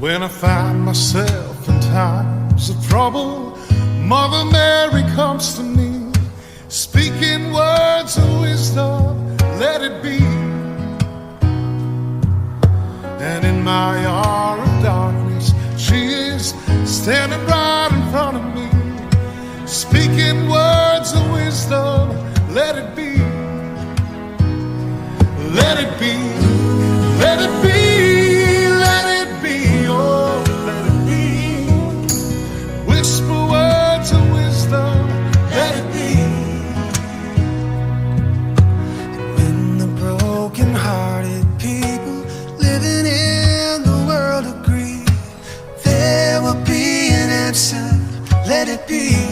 When I find myself in times of trouble, Mother Mary comes to me, speaking words of wisdom, let it be. And in my hour of darkness, she is standing right in front of me, speaking words of wisdom, let it be. Let it be, let it be, let it be, oh, let it be. Whisper words of wisdom, let it be. And when the broken-hearted people living in the world agree, there will be an answer, let it be.